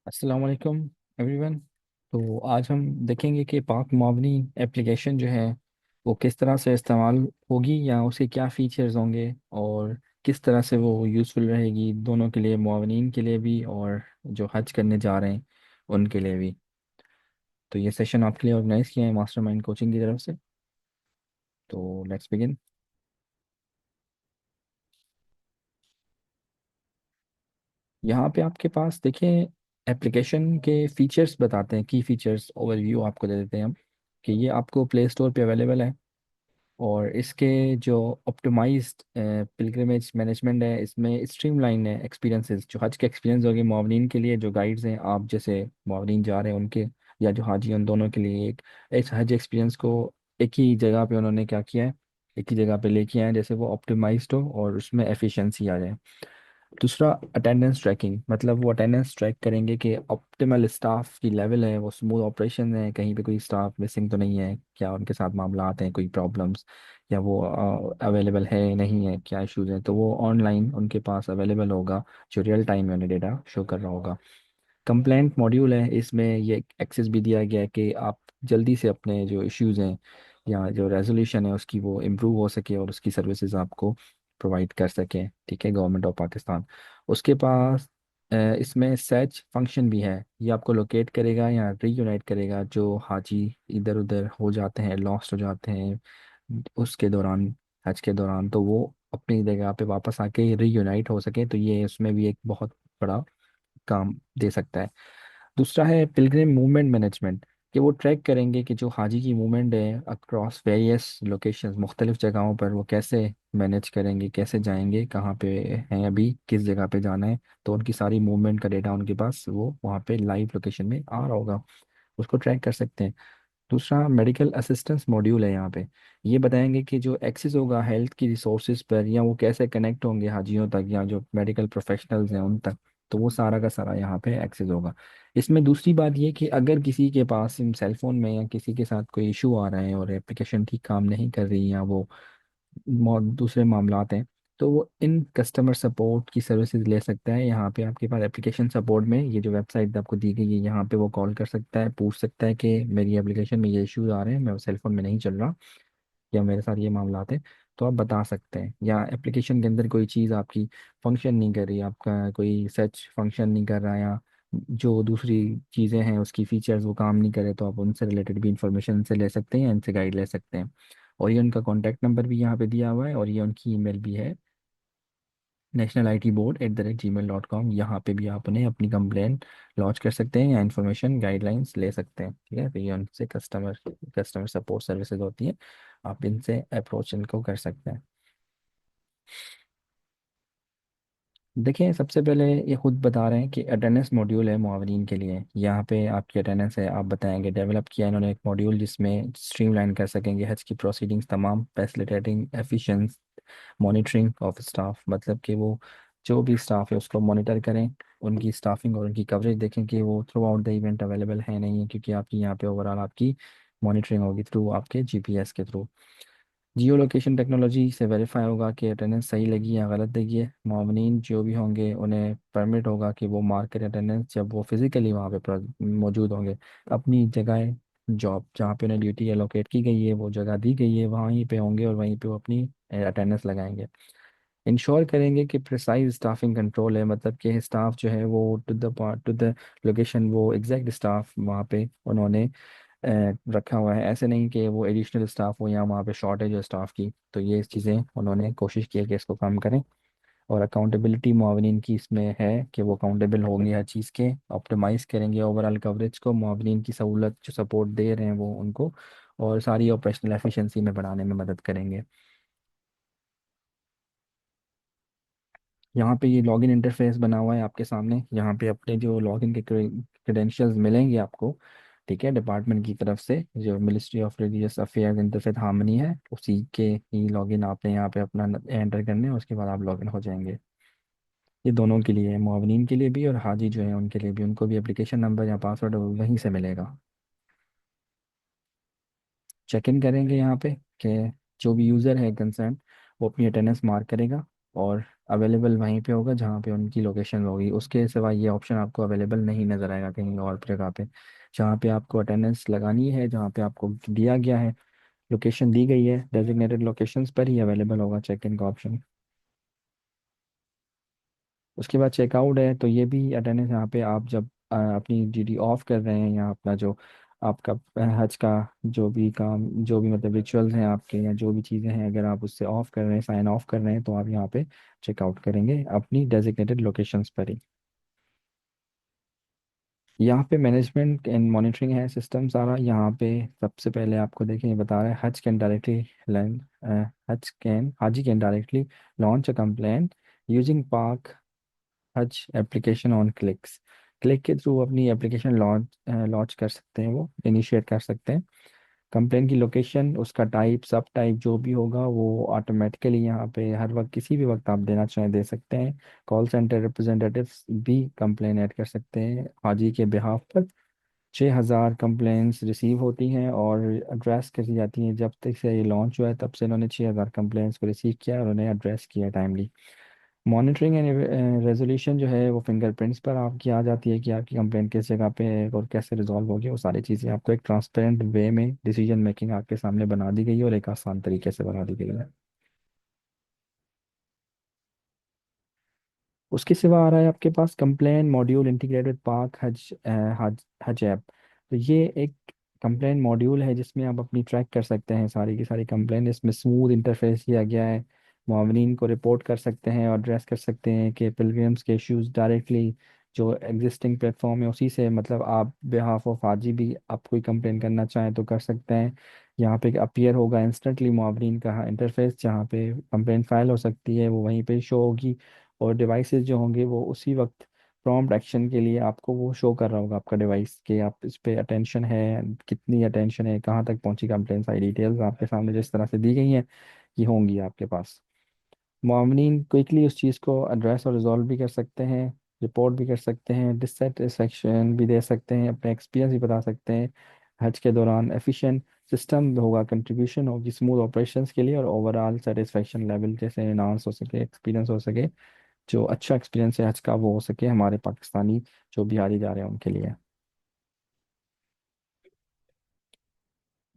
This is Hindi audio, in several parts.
अस्सलाम वालेकुम एवरीवन। तो आज हम देखेंगे कि पाक मावनी एप्लीकेशन जो है वो किस तरह से इस्तेमाल होगी या उसके क्या फ़ीचर्स होंगे और किस तरह से वो यूज़फुल रहेगी दोनों के लिए, मुआवनीन के लिए भी और जो हज करने जा रहे हैं उनके लिए भी। तो ये सेशन आपके लिए ऑर्गेनाइज़ किया है मास्टरमाइंड कोचिंग की तरफ से। तो लेट्स बिगिन। यहाँ पे आपके पास देखिए एप्लीकेशन के फीचर्स बताते हैं, की फीचर्स ओवरव्यू आपको दे देते हैं हम कि ये आपको प्ले स्टोर पे अवेलेबल है। और इसके जो ऑप्टिमाइज्ड पिलग्रिमेज मैनेजमेंट है, इसमें स्ट्रीमलाइन है एक्सपीरियंसेस, जो हज के एक्सपीरियंस होंगे मावनीन के लिए, जो गाइड्स हैं आप जैसे मावनीन जा रहे हैं उनके या जो हाजी हैं, उन दोनों के लिए एक हज एक्सपीरियंस को एक ही जगह पे उन्होंने क्या किया है, एक ही जगह पे लेके आए हैं, जैसे वो ऑप्टिमाइज्ड हो और उसमें एफिशिएंसी आ जाए। दूसरा, अटेंडेंस ट्रैकिंग, मतलब वो अटेंडेंस ट्रैक करेंगे कि ऑप्टिमल स्टाफ की लेवल है, वो स्मूथ ऑपरेशन है, कहीं पे कोई स्टाफ मिसिंग तो नहीं है, क्या उनके साथ मामला आते हैं, कोई प्रॉब्लम्स, या वो अवेलेबल है नहीं है, क्या इश्यूज हैं, तो वो ऑनलाइन उनके पास अवेलेबल होगा, जो रियल टाइम में उन्हें डेटा शो कर रहा होगा। कंप्लेंट मॉड्यूल है, इसमें ये एक्सेस भी दिया गया है कि आप जल्दी से अपने जो इश्यूज हैं या जो रेजोल्यूशन है उसकी वो इम्प्रूव हो सके और उसकी सर्विसेज आपको प्रोवाइड कर सकें। ठीक है, गवर्नमेंट ऑफ पाकिस्तान। उसके पास इसमें सर्च फंक्शन भी है, ये आपको लोकेट करेगा या रीयूनाइट करेगा जो हाजी इधर उधर हो जाते हैं, लॉस्ट हो जाते हैं उसके दौरान, हज के दौरान, तो वो अपनी जगह पे वापस आके रीयूनाइट हो सके। तो ये उसमें भी एक बहुत बड़ा काम दे सकता है। दूसरा है पिलग्रिम मूवमेंट मैनेजमेंट, कि वो ट्रैक करेंगे कि जो हाजी की मूवमेंट है अक्रॉस वेरियस लोकेशंस, मुख्तलिफ जगहों पर, वो कैसे मैनेज करेंगे, कैसे जाएंगे, कहाँ पे हैं अभी, किस जगह पे जाना है। तो उनकी सारी मूवमेंट का डेटा उनके पास वो वहाँ पे लाइव लोकेशन में आ रहा होगा, उसको ट्रैक कर सकते हैं। दूसरा, मेडिकल असिस्टेंस मॉड्यूल है यहाँ पे, ये बताएंगे कि जो एक्सेस होगा हेल्थ की रिसोर्सेज पर, या वो कैसे कनेक्ट होंगे हाजियों तक या जो मेडिकल प्रोफेशनल्स हैं उन तक, तो वो सारा का सारा यहाँ पे एक्सेस होगा। इसमें दूसरी बात ये कि अगर किसी के पास सेल फोन में या किसी के साथ कोई इशू आ रहा है और एप्लीकेशन ठीक काम नहीं कर रही या वो दूसरे मामलात हैं, तो वो इन कस्टमर सपोर्ट की सर्विसेज ले सकता है। यहाँ पे आपके पास एप्लीकेशन सपोर्ट में ये जो वेबसाइट आपको दी गई है, यहाँ पे वो कॉल कर सकता है, पूछ सकता है कि मेरी एप्लीकेशन में ये इश्यूज आ रहे हैं, मेरे सेलफोन में नहीं चल रहा, या मेरे साथ ये मामलात हैं, तो आप बता सकते हैं। या एप्लीकेशन के अंदर कोई चीज़ आपकी फंक्शन नहीं कर रही, आपका कोई सर्च फंक्शन नहीं कर रहा, या जो दूसरी चीज़ें हैं उसकी फीचर्स वो काम नहीं करे, तो आप उनसे रिलेटेड भी इंफॉर्मेशन से ले सकते हैं या इनसे गाइड ले सकते हैं। और ये उनका कॉन्टैक्ट नंबर भी यहाँ पे दिया हुआ है और ये उनकी ईमेल भी है, nationalitboard@gmail.com। यहाँ पे भी आप उन्हें अपनी कंप्लेंट लॉन्च कर सकते हैं या इन्फॉर्मेशन गाइडलाइंस ले सकते हैं। ठीक है, तो ये उनसे कस्टमर कस्टमर सपोर्ट सर्विसेज होती हैं, आप इनसे अप्रोच इनको कर सकते हैं। देखिए, सबसे पहले ये खुद बता रहे हैं कि अटेंडेंस मॉड्यूल है मुआवरीन के लिए, यहाँ पे आपकी अटेंडेंस है, आप बताएंगे। डेवलप किया इन्होंने एक मॉड्यूल जिसमें स्ट्रीमलाइन कर सकेंगे हज की प्रोसीडिंग्स तमाम, facilitating efficiency monitoring of staff, मतलब कि वो जो भी स्टाफ है उसको मॉनिटर करें, उनकी स्टाफिंग और उनकी कवरेज देखें कि वो through out the event available है नहीं है, क्योंकि आपकी यहाँ पे ओवरऑल आपकी मॉनिटरिंग होगी थ्रू आपके जीपीएस के थ्रू। जियो लोकेशन टेक्नोलॉजी से वेरीफाई होगा कि अटेंडेंस सही लगी या गलत लगी है। मावनीन जो भी होंगे उन्हें परमिट होगा कि वो मार्केट अटेंडेंस, जब वो फिजिकली वहाँ पे मौजूद होंगे, अपनी जगह जॉब जहाँ पे उन्हें ड्यूटी एलोकेट की गई है, वो जगह दी गई है, वहीं पे होंगे और वहीं पे वो अपनी अटेंडेंस लगाएंगे। इंश्योर करेंगे कि प्रिसाइज स्टाफिंग कंट्रोल है, मतलब कि स्टाफ जो है वो टू द लोकेशन, वो एग्जैक्ट स्टाफ वहाँ पे उन्होंने रखा हुआ है, ऐसे नहीं कि वो एडिशनल स्टाफ हो या वहाँ पे शॉर्टेज है स्टाफ की। तो ये चीज़ें उन्होंने कोशिश की है कि इसको कम करें। और अकाउंटेबिलिटी मुआवनीन की इसमें है कि वो अकाउंटेबल होंगे हर चीज़ के, ऑप्टिमाइज करेंगे ओवरऑल कवरेज को, मुआवनीन की सहूलत जो सपोर्ट दे रहे हैं वो उनको, और सारी ऑपरेशनल एफिशिएंसी में बढ़ाने में मदद करेंगे। यहाँ पे ये लॉगिन इंटरफेस बना हुआ है आपके सामने, यहाँ पे अपने जो लॉगिन के क्रेडेंशियल्स मिलेंगे आपको। ठीक है, डिपार्टमेंट की तरफ से जो ministry of religious affairs interfaith harmony है, उसी के ही लॉगिन आपने यहाँ पे अपना एंटर करने हैं, उसके बाद आप लॉगिन हो जाएंगे। ये दोनों के लिए है, मुआवनीन के लिए भी और हाजी जो है उनके लिए भी, उनको भी एप्लीकेशन नंबर या पासवर्ड वहीं से मिलेगा। चेक इन करेंगे यहाँ पे कि जो भी यूज़र है कंसर्न, वो अपनी अटेंडेंस मार्क करेगा और अवेलेबल वहीं पे होगा जहाँ पे उनकी लोकेशन होगी, उसके सिवा ये ऑप्शन आपको अवेलेबल नहीं नज़र आएगा कहीं और जगह पे। जहाँ पे आपको अटेंडेंस लगानी है, जहाँ पे आपको दिया गया है, लोकेशन दी गई है, डेजिग्नेटेड लोकेशंस पर ही अवेलेबल होगा चेक इन का ऑप्शन। उसके बाद चेकआउट है, तो ये भी अटेंडेंस यहाँ पे आप जब अपनी ड्यूटी ऑफ कर रहे हैं, या अपना जो आपका हज का जो भी काम, जो भी मतलब रिचुअल्स हैं आपके, या जो भी चीज़ें हैं, अगर आप उससे ऑफ कर रहे हैं, साइन ऑफ कर रहे हैं, तो आप यहाँ पे चेकआउट करेंगे अपनी डेजिग्नेटेड लोकेशंस पर ही। यहाँ पे मैनेजमेंट एंड मॉनिटरिंग है सिस्टम सारा। यहाँ पे सबसे पहले आपको देखें, ये बता रहा है हज can directly land, Haji can directly launch a complaint using पाक हज एप्लीकेशन ऑन क्लिक्स। क्लिक के थ्रू अपनी एप्लीकेशन लॉन्च लॉन्च कर सकते हैं, वो इनिशिएट कर सकते हैं। कंप्लेन की लोकेशन, उसका टाइप, सब टाइप जो भी होगा वो ऑटोमेटिकली यहाँ पे हर वक्त किसी भी वक्त आप देना चाहें दे सकते हैं। कॉल सेंटर रिप्रेजेंटेटिव्स भी कंप्लेन ऐड कर सकते हैं हाजी के बिहाफ पर। 6,000 कंप्लेंट्स रिसीव होती हैं और एड्रेस करी जाती हैं। जब तक से ये लॉन्च हुआ है तब से इन्होंने 6,000 कंप्लेंट्स को रिसीव किया और उन्हें एड्रेस किया टाइमली। मॉनिटरिंग एंड रेजोल्यूशन जो है वो फिंगरप्रिंट्स पर आपकी आ जाती है कि आपकी कंप्लेंट किस जगह पे है और कैसे रिजॉल्व होगी। वो सारी चीज़ें आपको एक ट्रांसपेरेंट वे में डिसीजन मेकिंग आपके सामने बना दी गई है और एक आसान तरीके से बना दी गई है। उसके सिवा आ रहा है आपके पास कंप्लेन मॉड्यूल इंटीग्रेटेड पाक हज हज ऐप। तो ये एक कंप्लेन मॉड्यूल है जिसमें आप अपनी ट्रैक कर सकते हैं सारी की सारी कंप्लेन। इसमें स्मूथ इंटरफेस किया गया है। मावरीन को रिपोर्ट कर सकते हैं और एड्रेस कर सकते हैं कि पिलग्रिम्स के इश्यूज डायरेक्टली जो एग्जिस्टिंग प्लेटफॉर्म है उसी से, मतलब आप बिहाफ ऑफ हाजी भी आप कोई कंप्लेन करना चाहें तो कर सकते हैं। यहाँ पे अपीयर होगा इंस्टेंटली मावरीन का इंटरफेस, जहाँ पे कंप्लेन फाइल हो सकती है वो वहीं पे शो होगी। और डिवाइसेस जो होंगे वो उसी वक्त प्रॉम्प्ट एक्शन के लिए आपको वो शो कर रहा होगा आपका डिवाइस, कि आप इस पे अटेंशन है, कितनी अटेंशन है, कहाँ तक पहुंची कंप्लेन, सारी डिटेल्स आपके सामने जिस तरह से दी गई हैं ये होंगी आपके पास। मामनीन क्विकली उस चीज़ को एड्रेस और रिजॉल्व भी कर सकते हैं, रिपोर्ट भी कर सकते हैं, डिससेटिस्फेक्शन भी दे सकते हैं, अपने एक्सपीरियंस भी बता सकते हैं। हज के दौरान एफिशिएंट सिस्टम होगा, कंट्रीब्यूशन होगी स्मूथ ऑपरेशंस के लिए, और ओवरऑल सेटिस्फेक्शन लेवल जैसे एनहांस हो सके, एक्सपीरियंस हो सके, जो अच्छा एक्सपीरियंस है हज का वो हो सके हमारे पाकिस्तानी जो बिहारी जा रहे हैं उनके लिए।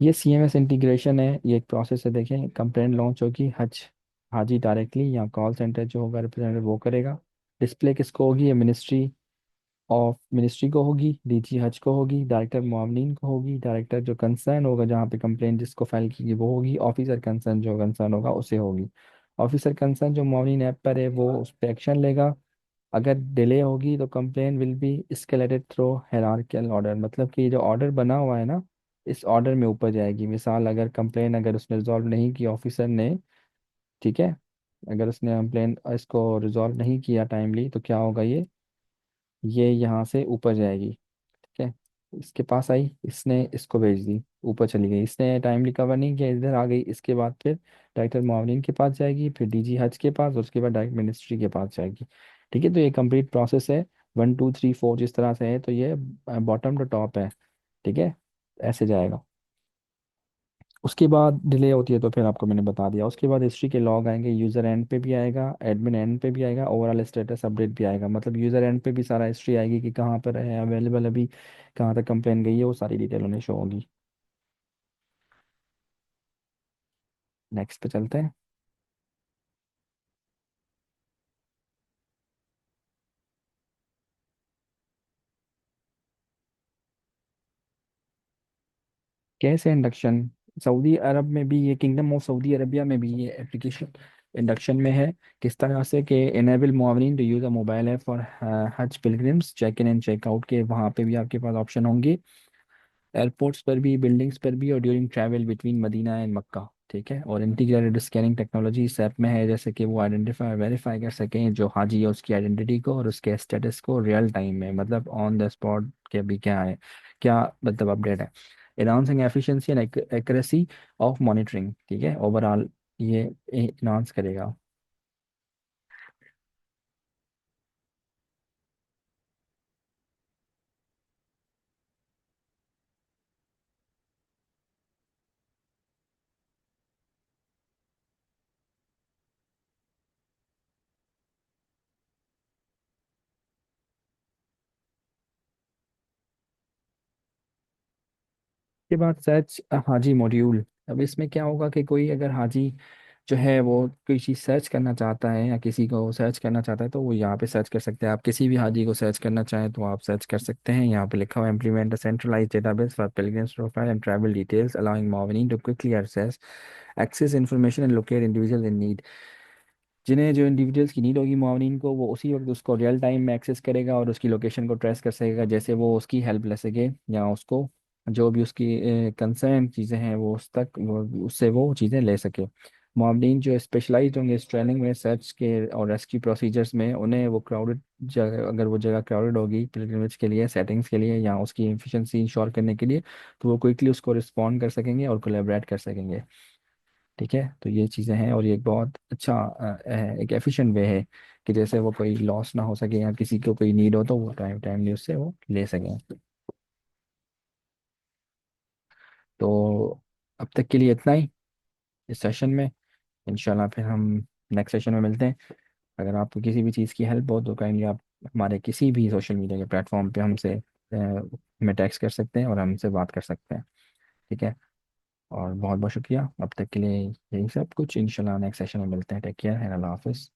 ये CMS इंटीग्रेशन है, ये एक प्रोसेस है। देखें, कंप्लेंट लॉन्च होगी, हाजी डायरेक्टली या कॉल सेंटर जो होगा रिप्रेजेंटेटिव वो करेगा। डिस्प्ले किसको होगी? ये मिनिस्ट्री को होगी, DG हज को होगी, डायरेक्टर मुआवनीन को होगी, डायरेक्टर जो कंसर्न होगा जहाँ पे कंप्लेंट जिसको फाइल की वो होगी, ऑफिसर कंसर्न जो कंसर्न होगा उसे होगी। ऑफिसर कंसर्न जो मुआवनीन ऐप पर है वो उस पर एक्शन लेगा। अगर डिले होगी तो complain will be escalated through hierarchical order, मतलब कि जो ऑर्डर बना हुआ है ना इस ऑर्डर में ऊपर जाएगी। मिसाल, अगर कंप्लेन अगर उसने रिजॉल्व नहीं की ऑफिसर ने, ठीक है, अगर उसने कंप्लेन इसको रिजॉल्व नहीं किया टाइमली तो क्या होगा, ये यहाँ से ऊपर जाएगी। ठीक है, इसके पास आई, इसने इसको भेज दी, ऊपर चली गई, इसने टाइमली कवर नहीं किया, इधर आ गई, इसके बाद फिर डायरेक्टर मुआवनीन के पास जाएगी, फिर DG हज के पास, और उसके बाद डायरेक्ट मिनिस्ट्री के पास जाएगी। ठीक है, तो ये कंप्लीट प्रोसेस है, 1 2 3 4 जिस तरह से है, तो ये बॉटम टू टॉप है। ठीक है, ऐसे जाएगा। उसके बाद डिले होती है तो फिर आपको मैंने बता दिया। उसके बाद हिस्ट्री के लॉग आएंगे, यूज़र एंड पे भी आएगा, एडमिन एंड पे भी आएगा, ओवरऑल स्टेटस अपडेट भी आएगा। मतलब यूज़र एंड पे भी सारा हिस्ट्री आएगी कि कहाँ पर है अवेलेबल अभी, कहाँ तक कंप्लेन गई है, वो सारी डिटेल उन्हें शो होगी। नेक्स्ट पे चलते हैं। कैसे इंडक्शन? सऊदी अरब में भी ये, किंगडम ऑफ सऊदी अरबिया में भी ये एप्लीकेशन इंडक्शन में है। किस तरह से कि इनेबल मुआवनीन to use a mobile app for Hajj pilgrims check in and check out के, वहाँ पे भी आपके पास ऑप्शन होंगे, एयरपोर्ट्स पर भी, बिल्डिंग्स पर भी, और during travel between Medina and Mecca. ठीक है, और इंटीग्रेटेड स्कैनिंग टेक्नोलॉजी इस ऐप में है, जैसे कि वो आइडेंटिफाई वेरीफाई कर सकें जो हाजी है उसकी आइडेंटिटी को और उसके स्टेटस को रियल टाइम में, मतलब ऑन द स्पॉट के अभी क्या है, क्या मतलब अपडेट है। Enhancing efficiency and accuracy of monitoring. ठीक है, ओवरऑल ये इनहांस करेगा। के बाद सर्च हाजी मॉड्यूल। अब इसमें क्या होगा कि कोई अगर हाजी जो है वो कोई चीज़ सर्च करना चाहता है या किसी को सर्च करना चाहता है तो वो यहाँ पे सर्च कर सकते हैं। आप किसी भी हाजी को सर्च करना चाहें तो आप सर्च कर सकते हैं। यहाँ पे लिखा हुआ implement a centralised database for pilgrims profile and travel details allowing मोविन to quickly access information and locate individual in need. जिन्हें जो इंडिविजुअल्स की नीड होगी मोमिन को, वो उसी वक्त उसको रियल टाइम में एक्सेस करेगा और उसकी लोकेशन को ट्रेस कर सकेगा, जैसे वो उसकी हेल्प ले सके या उसको जो भी उसकी कंसर्न चीज़ें हैं वो उस तक वो उससे वो चीज़ें ले सके। मोमिन जो स्पेशलाइज्ड होंगे इस ट्रेनिंग में सर्च के और रेस्क्यू प्रोसीजर्स में, उन्हें वो क्राउडेड जगह, अगर वो जगह क्राउडेड होगी पिलग्रिमेज के लिए, सेटिंग्स के लिए या उसकी एफिशिएंसी इंश्योर करने के लिए, तो वो क्विकली उसको रिस्पॉन्ड कर सकेंगे और कोलेबरेट कर सकेंगे। ठीक है, तो ये चीज़ें हैं और ये एक बहुत अच्छा एक एफिशिएंट वे है कि जैसे वो कोई लॉस ना हो सके या किसी को कोई नीड हो तो वो टाइमली उससे वो ले सकें। तो अब तक के लिए इतना ही इस सेशन में। इंशाल्लाह फिर हम नेक्स्ट सेशन में मिलते हैं। अगर आपको किसी भी चीज़ की हेल्प हो तो काइंडली आप हमारे किसी भी सोशल मीडिया के प्लेटफॉर्म पे हमसे हमें टेक्स्ट कर सकते हैं और हमसे बात कर सकते हैं। ठीक है, और बहुत बहुत शुक्रिया अब तक के लिए। यही सब कुछ, इंशाल्लाह नेक्स्ट सेशन में मिलते हैं। टेक केयर एंड अल्लाह हाफिज़।